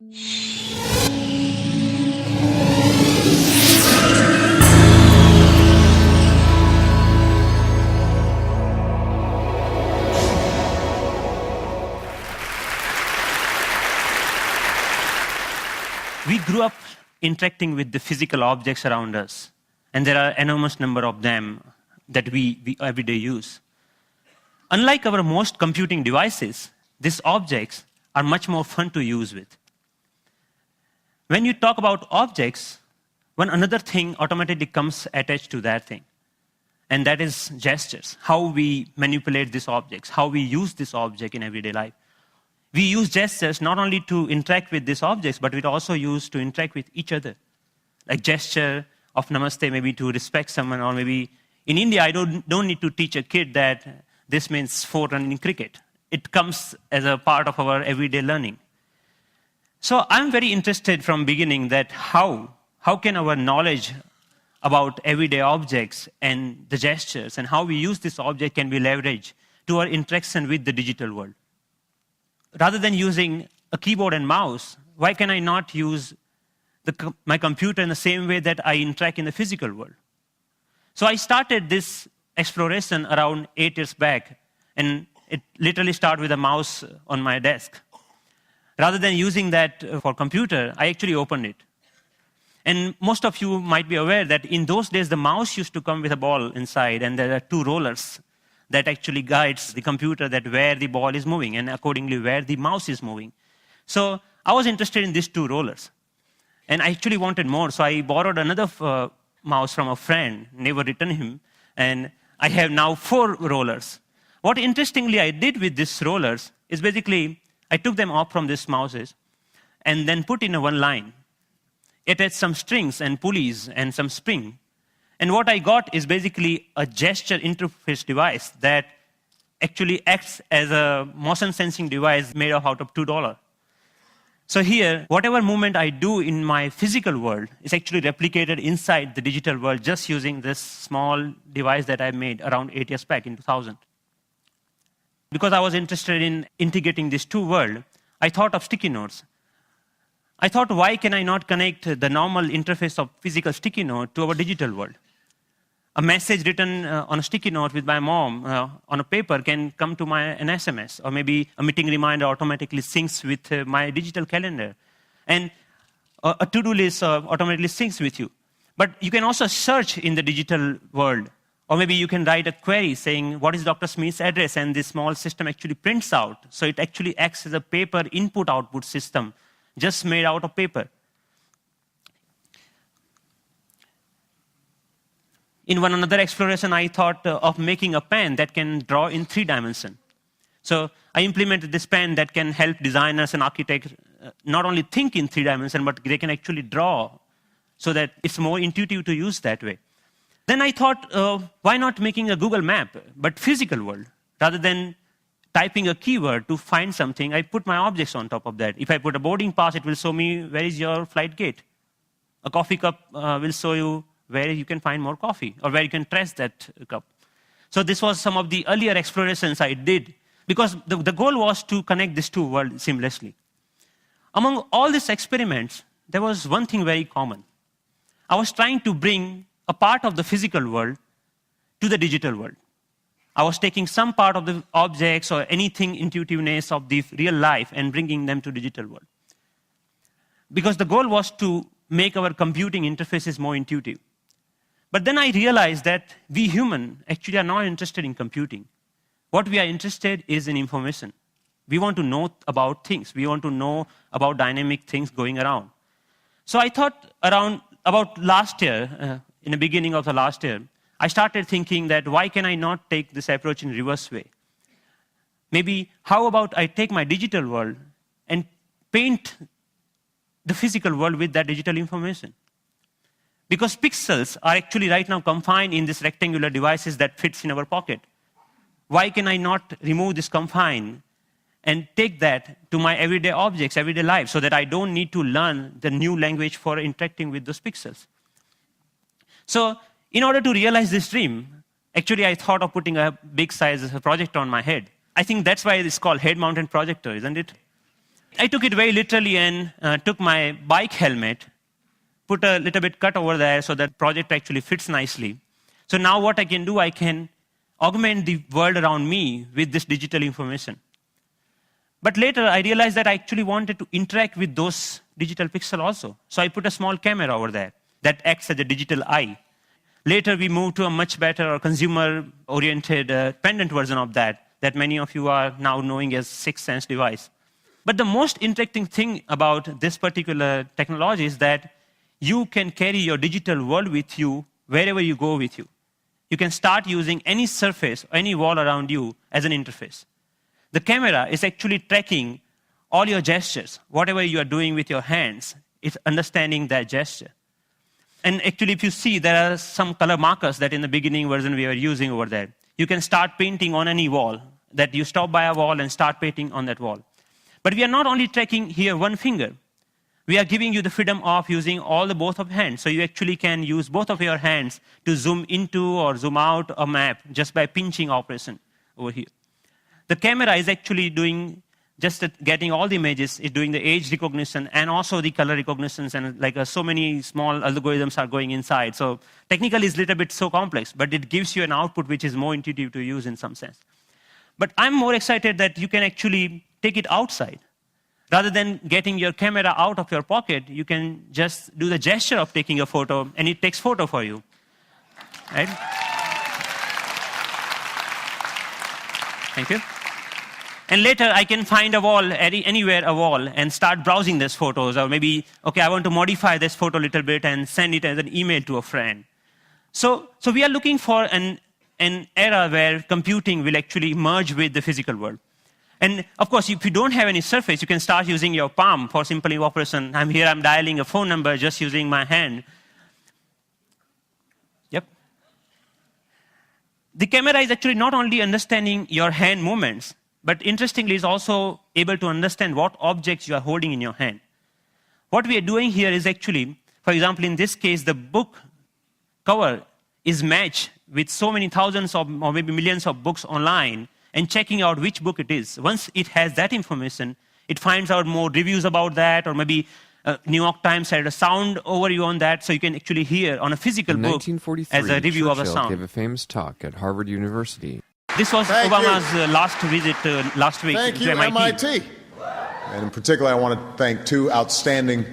We grew up interacting with the physical objects around us, and there are enormous number of them that we every day use. Unlike our most computing devices, these objects are much more fun to use with. When you talk about objects, one another thing automatically comes attached to that thing, and that is gestures, how we manipulate these objects, how we use this object in everyday life. We use gestures not only to interact with these objects, but we also use to interact with each other. Like gesture of namaste, maybe to respect someone, or maybe in India, I don't need to teach a kid that this means 4 runs in cricket. It comes as a part of our everyday learning. So I'm very interested from beginning that how can our knowledge about everyday objects and the gestures and how we use this object can be leveraged to our interaction with the digital world. Rather than using a keyboard and mouse, why can I not use my computer in the same way that I interact in the physical world? So I started this exploration around 8 years back, and it literally started with a mouse on my desk. Rather than using that for computer, I actually opened it. And most of you might be aware that in those days, the mouse used to come with a ball inside, and there are 2 rollers that actually guides the computer that where the ball is moving and accordingly where the mouse is moving. So I was interested in these 2 rollers. And I actually wanted more, so I borrowed another mouse from a friend, never returned him, and I have now 4 rollers. What interestingly I did with these rollers is basically I took them off from these mouses and then put in a one line. It had some strings and pulleys and some spring. And what I got is basically a gesture interface device that actually acts as a motion sensing device made out of $2. So here, whatever movement I do in my physical world is actually replicated inside the digital world just using this small device that I made around 8 years back in 2000. Because I was interested in integrating these 2 worlds, I thought of sticky notes. I thought, why can I not connect the normal interface of physical sticky note to our digital world? A message written on a sticky note with my mom on a paper can come to an SMS, or maybe a meeting reminder automatically syncs with my digital calendar. And a to-do list automatically syncs with you. But you can also search in the digital world, or maybe you can write a query saying, what is Dr. Smith's address? And this small system actually prints out. So it actually acts as a paper input-output system, just made out of paper. In one another exploration, I thought of making a pen that can draw in 3 dimensions. So I implemented this pen that can help designers and architects not only think in 3 dimensions, but they can actually draw so that it's more intuitive to use that way. Then I thought, why not making a Google map, but physical world? Rather than typing a keyword to find something, I put my objects on top of that. If I put a boarding pass, it will show me where is your flight gate. A coffee cup will show you where you can find more coffee, or where you can trace that cup. So this was some of the earlier explorations I did, because the goal was to connect these 2 worlds seamlessly. Among all these experiments, there was one thing very common. I was trying to bring a part of the physical world to the digital world. I was taking some part of the objects or anything intuitiveness of the real life and bringing them to digital world. Because the goal was to make our computing interfaces more intuitive. But then I realized that we humans actually are not interested in computing. What we are interested is in information. We want to know about things. We want to know about dynamic things going around. So I thought about last year, in the beginning of the last year, I started thinking that why can I not take this approach in reverse way? Maybe how about I take my digital world and paint the physical world with that digital information? Because pixels are actually right now confined in these rectangular devices that fits in our pocket. Why can I not remove this confine and take that to my everyday objects, everyday life, so that I don't need to learn the new language for interacting with those pixels? So in order to realize this dream, actually I thought of putting a big size projector on my head. I think that's why it's called head-mounted projector, isn't it? I took it very literally and took my bike helmet, put a little bit cut over there so that project actually fits nicely. So now what I can do, I can augment the world around me with this digital information. But later, I realized that I actually wanted to interact with those digital pixels also. So I put a small camera over there that acts as a digital eye. Later, we moved to a much better or consumer-oriented pendant version of that many of you are now knowing as Sixth Sense device. But the most interesting thing about this particular technology is that you can carry your digital world with you wherever you go with you. You can start using any surface, any wall around you as an interface. The camera is actually tracking all your gestures. Whatever you are doing with your hands, it's understanding that gesture. And actually, if you see, there are some color markers that in the beginning version we were using over there. You can start painting on any wall, that you stop by a wall and start painting on that wall. But we are not only tracking here one finger. We are giving you the freedom of using both of hands. So you actually can use both of your hands to zoom into or zoom out a map just by pinching operation over here. The camera is actually doing getting all the images, it's doing the age recognition and also the color recognitions, and so many small algorithms are going inside. So technically it's a little bit so complex, but it gives you an output which is more intuitive to use in some sense. But I'm more excited that you can actually take it outside. Rather than getting your camera out of your pocket, you can just do the gesture of taking a photo and it takes photo for you, right? Thank you. And later, I can find a wall, anywhere a wall, and start browsing these photos. Or maybe, okay, I want to modify this photo a little bit and send it as an email to a friend. So we are looking for an era where computing will actually merge with the physical world. And of course, if you don't have any surface, you can start using your palm for simple operation. I'm here, I'm dialing a phone number just using my hand. Yep. The camera is actually not only understanding your hand movements, but interestingly, is also able to understand what objects you are holding in your hand. What we are doing here is actually, for example, in this case, the book cover is matched with so many thousands or maybe millions of books online and checking out which book it is. Once it has that information, it finds out more reviews about that, or maybe New York Times had a sound overview on that, so you can actually hear on a physical book as a review of a sound. Gave a famous talk at Harvard University. This was Obama's last visit last week to MIT. And in particular, I want to thank two outstanding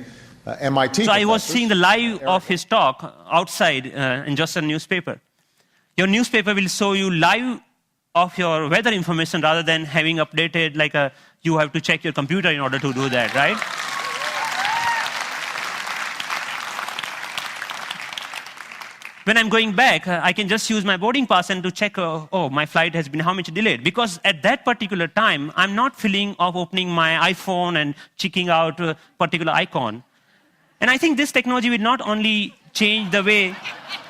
MIT So professors. I was seeing the live of his talk outside in just a newspaper. Your newspaper will show you live of your weather information rather than having updated you have to check your computer in order to do that, right? When I'm going back, I can just use my boarding pass and to check, my flight has been how much delayed. Because at that particular time, I'm not feeling of opening my iPhone and checking out a particular icon. And I think this technology will not only change the way,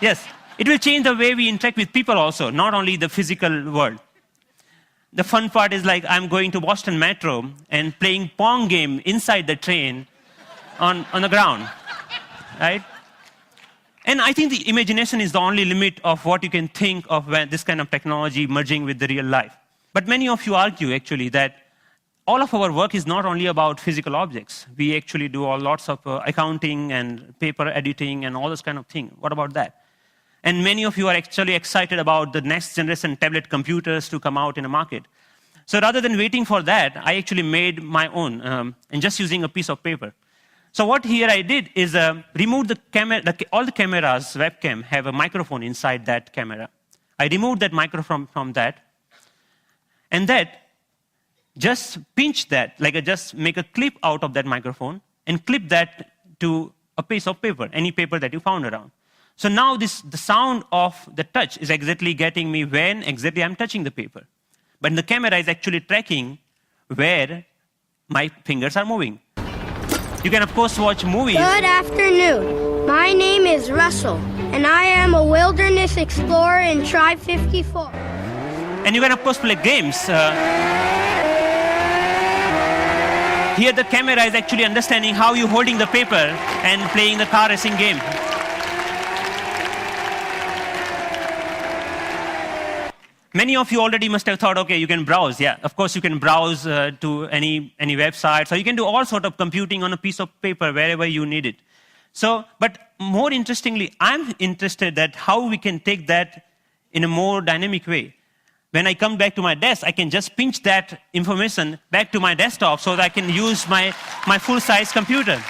yes, it will change the way we interact with people also, not only the physical world. The fun part is I'm going to Boston Metro and playing Pong game inside the train on the ground, right? And I think the imagination is the only limit of what you can think of when this kind of technology merging with the real life. But many of you argue, actually, that all of our work is not only about physical objects. We actually do lots of accounting and paper editing and all this kind of thing. What about that? And many of you are actually excited about the next generation tablet computers to come out in the market. So rather than waiting for that, I actually made my own and just using a piece of paper. So what here I did is remove the camera. All the cameras, webcam, have a microphone inside that camera. I removed that microphone from that. And that, just pinch that, just make a clip out of that microphone and clip that to a piece of paper, any paper that you found around. So now the sound of the touch is exactly getting me when exactly I'm touching the paper. But the camera is actually tracking where my fingers are moving. You can, of course, watch movies. Good afternoon. My name is Russell, and I am a wilderness explorer in Tribe 54. And you can, of course, play games. Here, the camera is actually understanding how you're holding the paper and playing the car racing game. Many of you already must have thought, okay, you can browse. Yeah, of course you can browse to any website. So you can do all sort of computing on a piece of paper wherever you need it. So, but more interestingly, I'm interested that how we can take that in a more dynamic way. When I come back to my desk, I can just pinch that information back to my desktop so that I can use my full-size computer.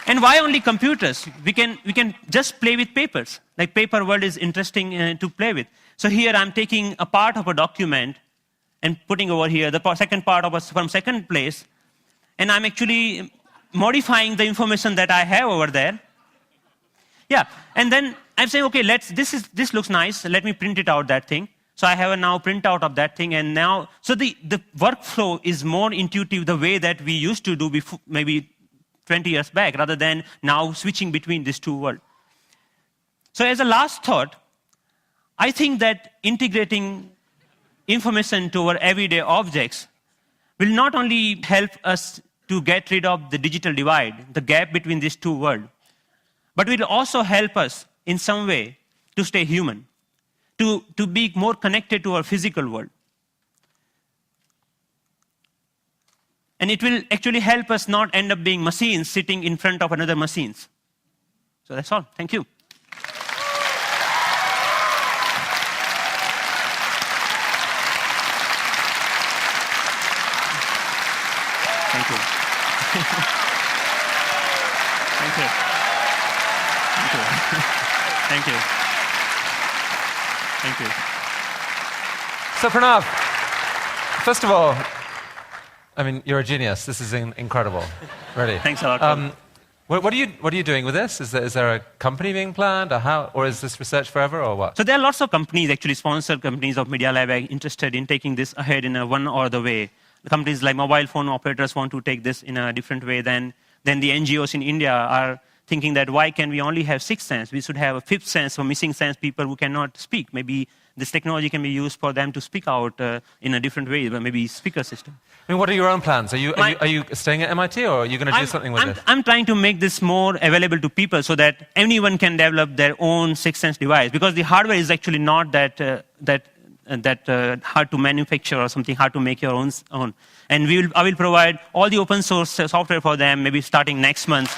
And why only computers? We can just play with papers. Like paper world is interesting to play with. So here I'm taking a part of a document and putting over here the second part of from second place, and I'm actually modifying the information that I have over there. Yeah, and then I'm saying, okay, this looks nice. Let me print it out, that thing. So I have a now printout of that thing, and now, so the workflow is more intuitive the way that we used to do before, maybe 20 years back, rather than now switching between these two worlds. So as a last thought, I think that integrating information to our everyday objects will not only help us to get rid of the digital divide, the gap between these two worlds, but will also help us in some way to stay human, to be more connected to our physical world. And it will actually help us not end up being machines sitting in front of another machines. So that's all. Thank you. Thank you. Thank you. Thank you. Thank you. Thank you. So Pranav, first of all, I mean, you're a genius. This is incredible, really. Thanks a lot. What are you doing with this? Is there a company being planned, or is this research forever, or what? So there are lots of companies, actually sponsored companies of Media Lab, interested in taking this ahead in one or the way. The companies like mobile phone operators want to take this in a different way than the NGOs in India are thinking that why can we only have sixth sense? We should have a fifth sense for missing sense people who cannot speak. Maybe this technology can be used for them to speak out in a different way, maybe speaker system. I mean, what are your own plans? Are you staying at MIT, or are you going to do something with this? I'm trying to make this more available to people so that anyone can develop their own sixth sense device, because the hardware is actually not that hard to manufacture or something, hard to make your own. And I will provide all the open source software for them, maybe starting next month.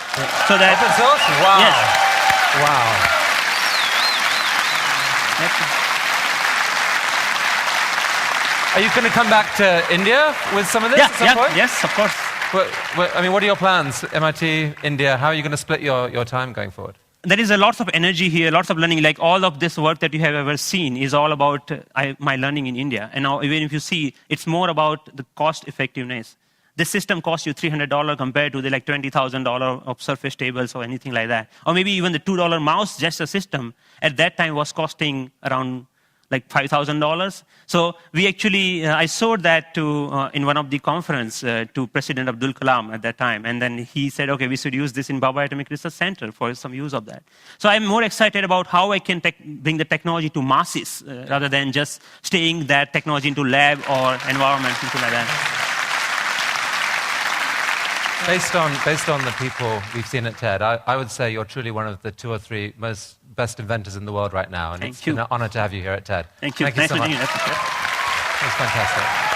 So that open source? Wow. Yes. Wow. Are you going to come back to India with some of this at some point? Yes, of course. I mean, what are your plans? MIT, India, how are you going to split your time going forward? There is a lots of energy here, lots of learning. Like all of this work that you have ever seen is all about my learning in India. And now, even if you see, it's more about the cost effectiveness. This system costs you $300 compared to the like $20,000 of Surface tables or anything like that. Or maybe even the $2 mouse, just a system, at that time was costing around like $5,000. So we actually, I showed that to in one of the conference to President Abdul Kalam at that time, and then he said, okay, we should use this in Bhabha Atomic Research Center for some use of that. So I'm more excited about how I can bring the technology to masses rather than just staying that technology into lab or environment, something like that. Based on the people we've seen at TED, I would say you're truly one of the 2 or 3 best inventors in the world right now. And it's been an honor to have you here at TED. Thank you. Thank you so much. Nice to meet you. It was fantastic.